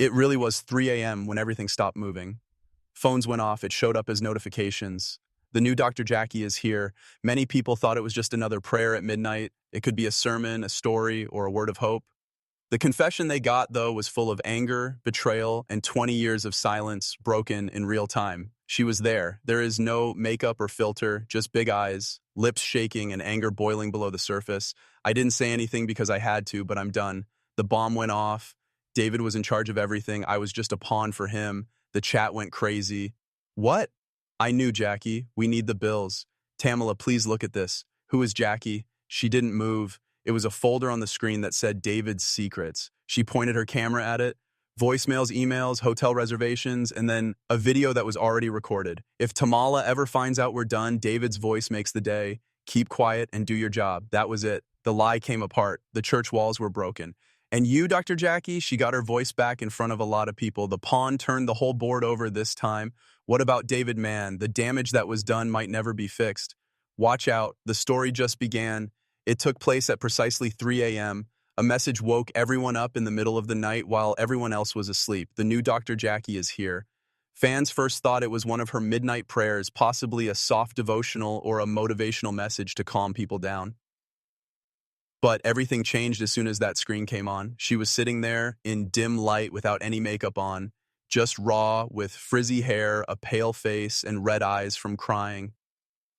It really was 3 a.m. when everything stopped moving. Phones went off, it showed up as notifications. The new Dr. Jackie is here. Many people thought it was just another prayer at midnight. It could be a sermon, a story, or a word of hope. The confession they got, though, was full of anger, betrayal, and 20 years of silence broken in real time. She was there. There is no makeup or filter, just big eyes, lips shaking, and anger boiling below the surface. I didn't say anything because I had to, but I'm done. The bomb went off. David was in charge of everything. I was just a pawn for him. The chat went crazy. What? I knew, Jackie. We need the bills. Tamala, please look at this. Who is Jackie? She didn't move. It was a folder on the screen that said David's Secrets. She pointed her camera at it. Voicemails, emails, hotel reservations, and then a video that was already recorded. If Tamala ever finds out we're done, David's voice makes the day. Keep quiet and do your job. That was it. The lie came apart. The church walls were broken. And you, Dr. Jackie, she got her voice back in front of a lot of people. The pawn turned the whole board over this time. What about David Mann? The damage that was done might never be fixed. Watch out. The story just began. It took place at precisely 3 a.m. A message woke everyone up in the middle of the night while everyone else was asleep. The new Dr. Jackie is here. Fans first thought it was one of her midnight prayers, possibly a soft devotional or a motivational message to calm people down. But everything changed as soon as that screen came on. She was sitting there in dim light without any makeup on, just raw with frizzy hair, a pale face, and red eyes from crying.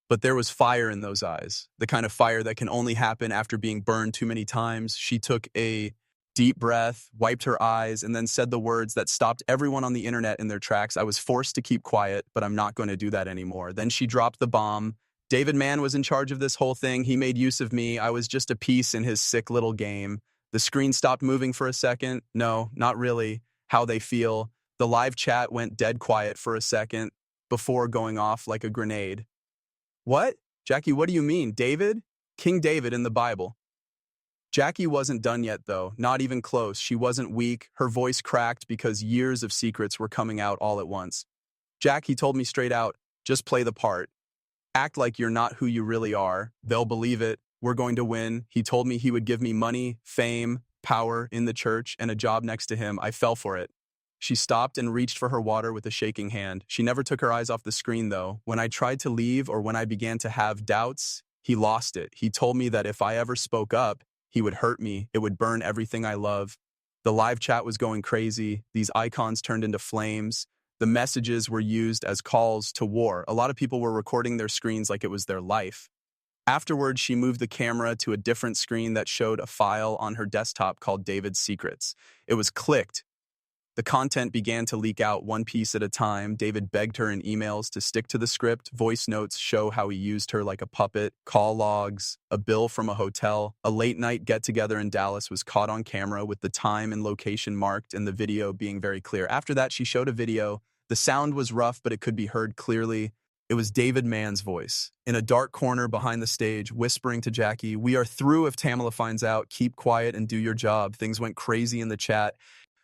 But there was fire in those eyes, the kind of fire that can only happen after being burned too many times. She took a deep breath, wiped her eyes, and then said the words that stopped everyone on the internet in their tracks. I was forced to keep quiet, but I'm not going to do that anymore. Then she dropped the bomb. David Mann was in charge of this whole thing. He made use of me. I was just a piece in his sick little game. The screen stopped moving for a second. No, not really. How they feel. The live chat went dead quiet for a second before going off like a grenade. What? Jackie, what do you mean? David? King David in the Bible. Jackie wasn't done yet, though. Not even close. She wasn't weak. Her voice cracked because years of secrets were coming out all at once. Jackie told me straight out, just play the part. Act like you're not who you really are. They'll believe it. We're going to win. He told me he would give me money, fame, power in the church, and a job next to him. I fell for it. She stopped and reached for her water with a shaking hand. She never took her eyes off the screen, though. When I tried to leave or when I began to have doubts, he lost it. He told me that if I ever spoke up, he would hurt me. It would burn everything I love. The live chat was going crazy. These icons turned into flames. The messages were used as calls to war. A lot of people were recording their screens like it was their life. Afterwards, she moved the camera to a different screen that showed a file on her desktop called David's Secrets. It was clicked. The content began to leak out one piece at a time. David begged her in emails to stick to the script. Voice notes show how he used her like a puppet. Call logs, a bill from a hotel. A late-night get-together in Dallas was caught on camera with the time and location marked and the video being very clear. After that, she showed a video. The sound was rough, but it could be heard clearly. It was David Mann's voice, in a dark corner behind the stage, whispering to Jackie, "We are through if Tamala finds out. Keep quiet and do your job." Things went crazy in the chat.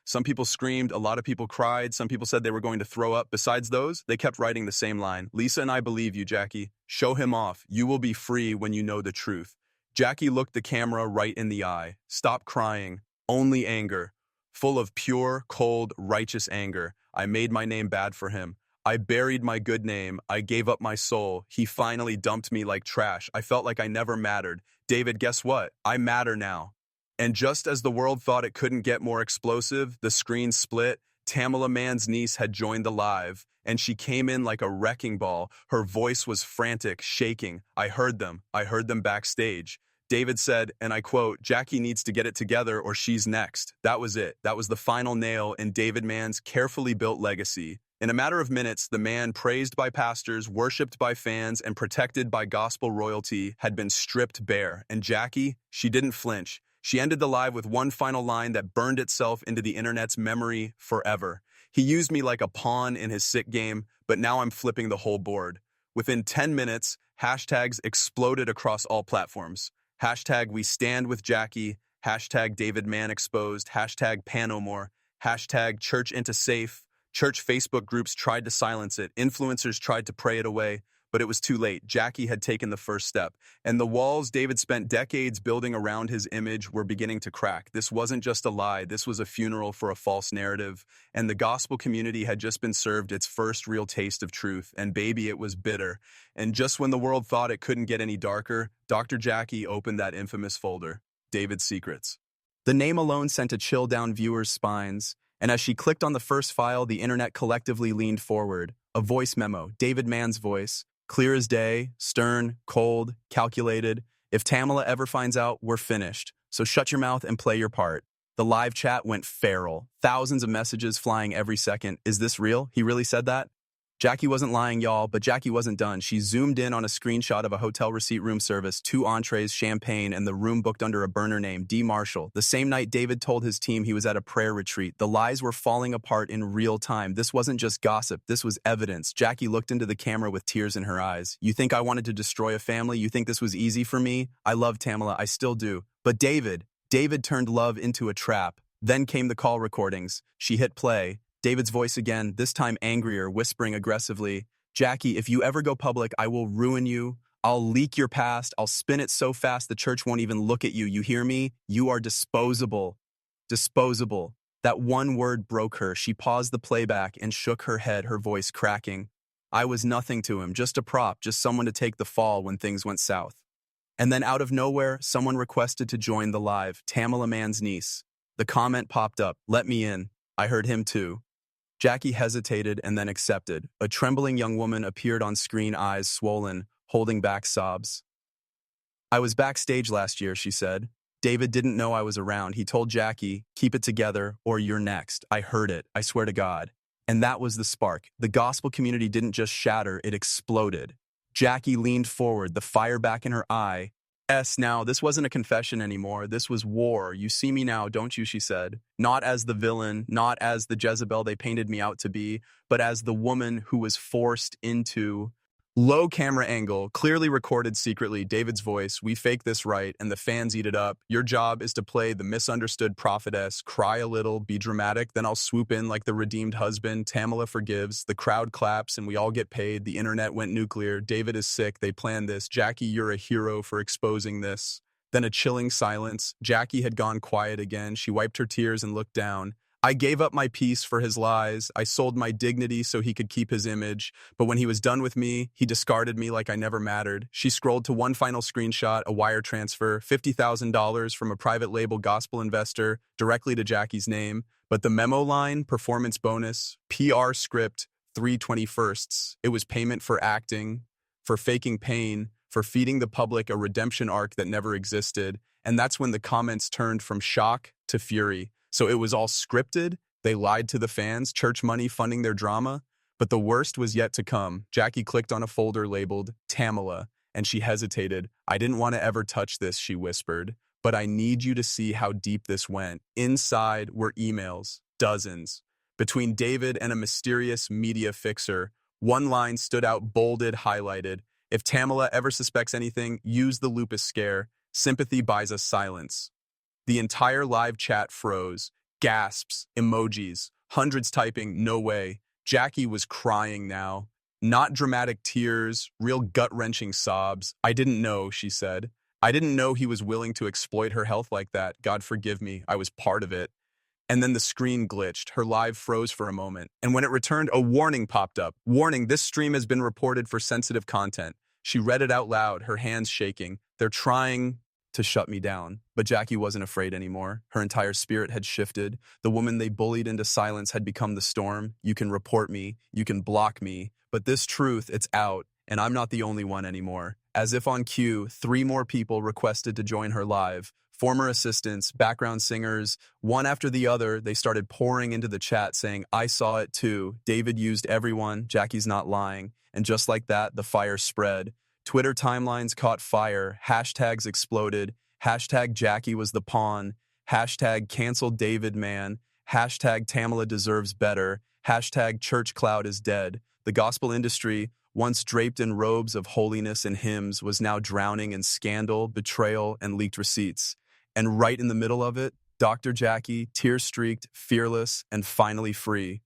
Some people screamed, a lot of people cried, some people said they were going to throw up. Besides those, they kept writing the same line. "Lisa and I believe you, Jackie. Show him off. You will be free when you know the truth." Jackie looked the camera right in the eye. "Stop crying. Only anger. Full of pure, cold, righteous anger. I made my name bad for him. I buried my good name. I gave up my soul. He finally dumped me like trash. I felt like I never mattered. David, guess what? I matter now." And just as the world thought it couldn't get more explosive, the screen split. Tamala Mann's niece had joined the live, and she came in like a wrecking ball. Her voice was frantic, shaking. I heard them backstage. David said, and I quote, "Jackie needs to get it together or she's next." That was it. That was the final nail in David Mann's carefully built legacy. In a matter of minutes, the man praised by pastors, worshipped by fans, and protected by gospel royalty had been stripped bare. And Jackie, she didn't flinch. She ended the live with one final line that burned itself into the internet's memory forever. "He used me like a pawn in his sick game, but now I'm flipping the whole board." Within 10 minutes, hashtags exploded across all platforms. Hashtag we stand with Jackie, hashtag David Mann exposed, hashtag Panomore, hashtag church into safe. Church Facebook groups tried to silence it. Influencers tried to pray it away. But it was too late. Jackie had taken the first step, and the walls David spent decades building around his image were beginning to crack. This wasn't just a lie, this was a funeral for a false narrative, and the gospel community had just been served its first real taste of truth, and baby, it was bitter. And just when the world thought it couldn't get any darker, Dr. Jackie opened that infamous folder, David's Secrets. The name alone sent a chill down viewers' spines, and as she clicked on the first file, the internet collectively leaned forward. A voice memo, David Mann's voice, clear as day, stern, cold, calculated. If Tamala ever finds out, we're finished. So shut your mouth and play your part. The live chat went feral. Thousands of messages flying every second. Is this real? He really said that? Jackie wasn't lying, y'all, but Jackie wasn't done. She zoomed in on a screenshot of a hotel receipt room service, 2 entrees, champagne, and the room booked under a burner name, D. Marshall. The same night David told his team he was at a prayer retreat. The lies were falling apart in real time. This wasn't just gossip, this was evidence. Jackie looked into the camera with tears in her eyes. You think I wanted to destroy a family? You think this was easy for me? I love Tamala, I still do. But David turned love into a trap. Then came the call recordings. She hit play. David's voice again, this time angrier, whispering aggressively, Jackie, if you ever go public, I will ruin you. I'll leak your past. I'll spin it so fast the church won't even look at you. You hear me? You are disposable. Disposable. That one word broke her. She paused the playback and shook her head, her voice cracking. I was nothing to him, just a prop, just someone to take the fall when things went south. And then out of nowhere, someone requested to join the live, Tamala Mann's niece. The comment popped up, let me in. I heard him too. Jackie hesitated and then accepted. A trembling young woman appeared on screen, eyes swollen, holding back sobs. I was backstage last year, she said. David didn't know I was around. He told Jackie, keep it together or you're next. I heard it, I swear to God. And that was the spark. The gospel community didn't just shatter, it exploded. Jackie leaned forward, the fire back in her eye. Now, this wasn't a confession anymore. This was war. You see me now, don't you, she said. Not as the villain, not as the Jezebel they painted me out to be, but as the woman who was forced into... Low camera angle, clearly recorded secretly, David's voice, we fake this right, and the fans eat it up. Your job is to play the misunderstood prophetess, cry a little, be dramatic, then I'll swoop in like the redeemed husband. Tamala forgives, the crowd claps, and we all get paid. The internet went nuclear. David is sick, they planned this. Jackie, you're a hero for exposing this. Then a chilling silence. Jackie had gone quiet again. She wiped her tears and looked down. I gave up my peace for his lies. I sold my dignity so he could keep his image. But when he was done with me, he discarded me like I never mattered. She scrolled to one final screenshot, a wire transfer, $50,000 from a private label gospel investor directly to Jackie's name. But the memo line, performance bonus, PR script, 3/21. It was payment for acting, for faking pain, for feeding the public a redemption arc that never existed. And that's when the comments turned from shock to fury. So it was all scripted, they lied to the fans, church money funding their drama. But the worst was yet to come. Jackie clicked on a folder labeled Tamala, and she hesitated. I didn't want to ever touch this, she whispered, but I need you to see how deep this went. Inside were emails, dozens. Between David and a mysterious media fixer, one line stood out, bolded, highlighted. If Tamala ever suspects anything, use the lupus scare. Sympathy buys us silence. The entire live chat froze. Gasps, emojis, hundreds typing, no way. Jackie was crying now. Not dramatic tears, real gut-wrenching sobs. I didn't know, she said. I didn't know he was willing to exploit her health like that. God forgive me, I was part of it. And then the screen glitched. Her live froze for a moment. And when it returned, a warning popped up. Warning, this stream has been reported for sensitive content. She read it out loud, her hands shaking. They're trying to shut me down. But Jackie wasn't afraid anymore. Her entire spirit had shifted. The woman they bullied into silence had become the storm. You can report me, you can block me, but this truth, it's out, and I'm not the only one anymore. As if on cue, 3 more people requested to join her live. Former assistants, background singers, one after the other, they started pouring into the chat saying, I saw it too. David used everyone. Jackie's not lying. And just like that, the fire spread. Twitter timelines caught fire, hashtags exploded, hashtag Jackie was the pawn, hashtag cancel David Mann, hashtag Tamala deserves better, hashtag church cloud is dead. The gospel industry, once draped in robes of holiness and hymns, was now drowning in scandal, betrayal, and leaked receipts. And right in the middle of it, Dr. Jackie, tear-streaked, fearless, and finally free.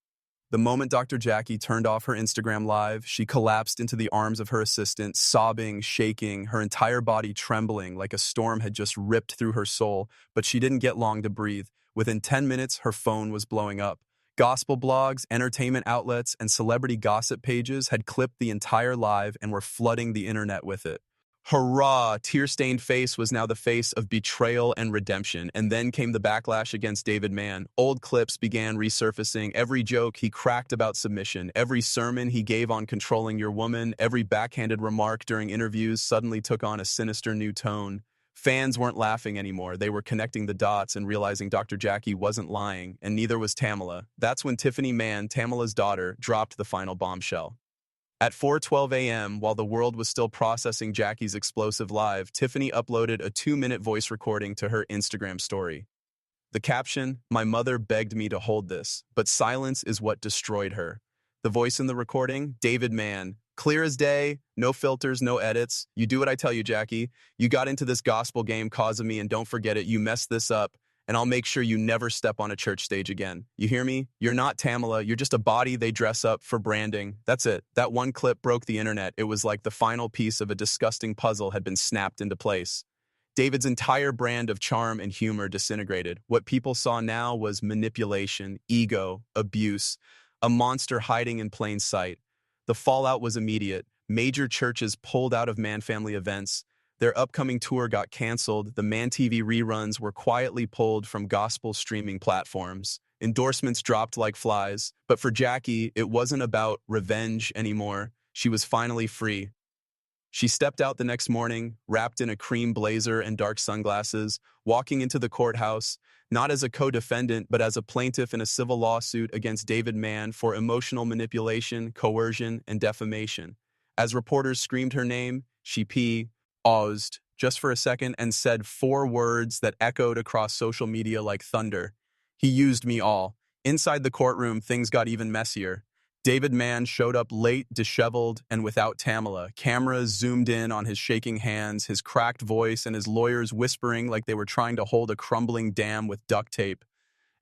The moment Dr. Jackie turned off her Instagram live, she collapsed into the arms of her assistant, sobbing, shaking, her entire body trembling like a storm had just ripped through her soul. But she didn't get long to breathe. Within 10 minutes, her phone was blowing up. Gospel blogs, entertainment outlets, and celebrity gossip pages had clipped the entire live and were flooding the internet with it. Hurrah! Tear-stained face was now the face of betrayal and redemption, and then came the backlash against David Mann. Old clips began resurfacing, every joke he cracked about submission, every sermon he gave on controlling your woman, every backhanded remark during interviews suddenly took on a sinister new tone. Fans weren't laughing anymore, they were connecting the dots and realizing Dr. Jackie wasn't lying, and neither was Tamala. That's when Tiffany Mann, Tamala's daughter, dropped the final bombshell. At 4:12 a.m., while the world was still processing Jackie's explosive live, Tiffany uploaded a 2-minute voice recording to her Instagram story. The caption, "My mother begged me to hold this, but silence is what destroyed her." The voice in the recording, David Mann. Clear as day, no filters, no edits. "You do what I tell you, Jackie. You got into this gospel game cause of me, and don't forget it, you messed this up, and I'll make sure you never step on a church stage again. You hear me? You're not Tamala, you're just a body they dress up for branding." That's it. That one clip broke the internet. It was like the final piece of a disgusting puzzle had been snapped into place. David's entire brand of charm and humor disintegrated. What people saw now was manipulation, ego, abuse, a monster hiding in plain sight. The fallout was immediate. Major churches pulled out of Mann family events. Their upcoming tour got canceled. The Mann TV reruns were quietly pulled from gospel streaming platforms. Endorsements dropped like flies. But for Jackie, it wasn't about revenge anymore. She was finally free. She stepped out the next morning, wrapped in a cream blazer and dark sunglasses, walking into the courthouse, not as a co-defendant, but as a plaintiff in a civil lawsuit against David Mann for emotional manipulation, coercion, and defamation. As reporters screamed her name, she paused just for a second and said 4 words that echoed across social media like thunder. "He used me all." Inside the courtroom, things got even messier. David Mann showed up late, disheveled, and without Tamala. Cameras zoomed in on his shaking hands, his cracked voice, and his lawyers whispering like they were trying to hold a crumbling dam with duct tape.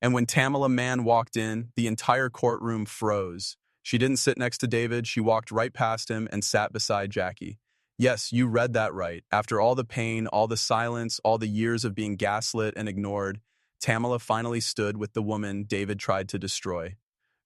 And when Tamala Mann walked in, the entire courtroom froze. She didn't sit next to David, she walked right past him and sat beside Jackie. Yes, you read that right. After all the pain, all the silence, all the years of being gaslit and ignored, Tamala finally stood with the woman David tried to destroy.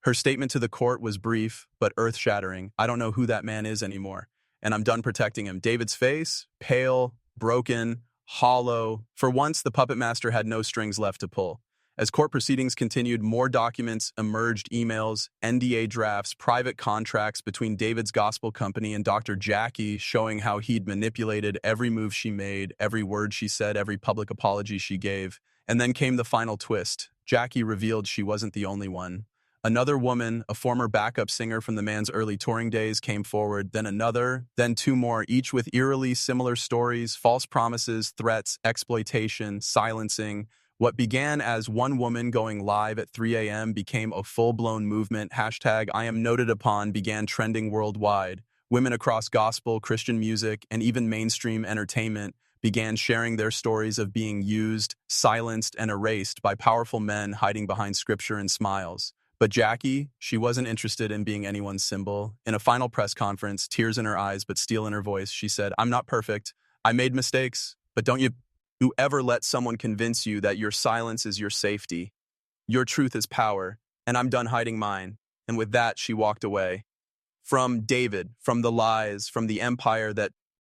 Her statement to the court was brief, but earth-shattering. "I don't know who that man is anymore, and I'm done protecting him." David's face, pale, broken, hollow. For once, the puppet master had no strings left to pull. As court proceedings continued, more documents emerged: emails, NDA drafts, private contracts between David's gospel company and Dr. Jackie showing how he'd manipulated every move she made, every word she said, every public apology she gave. And then came the final twist. Jackie revealed she wasn't the only one. Another woman, a former backup singer from the Mann's early touring days, came forward, then another, then 2 more, each with eerily similar stories: false promises, threats, exploitation, silencing. What began as one woman going live at 3 a.m. became a full-blown movement. Hashtag I am noted upon began trending worldwide. Women across gospel, Christian music, and even mainstream entertainment began sharing their stories of being used, silenced, and erased by powerful men hiding behind scripture and smiles. But Jackie, she wasn't interested in being anyone's symbol. In a final press conference, tears in her eyes but steel in her voice, she said, "I'm not perfect. I made mistakes, but don't you ever let someone convince you that your silence is your safety. Your truth is power, and I'm done hiding mine." And with that, she walked away. From David, from the lies, from the empire that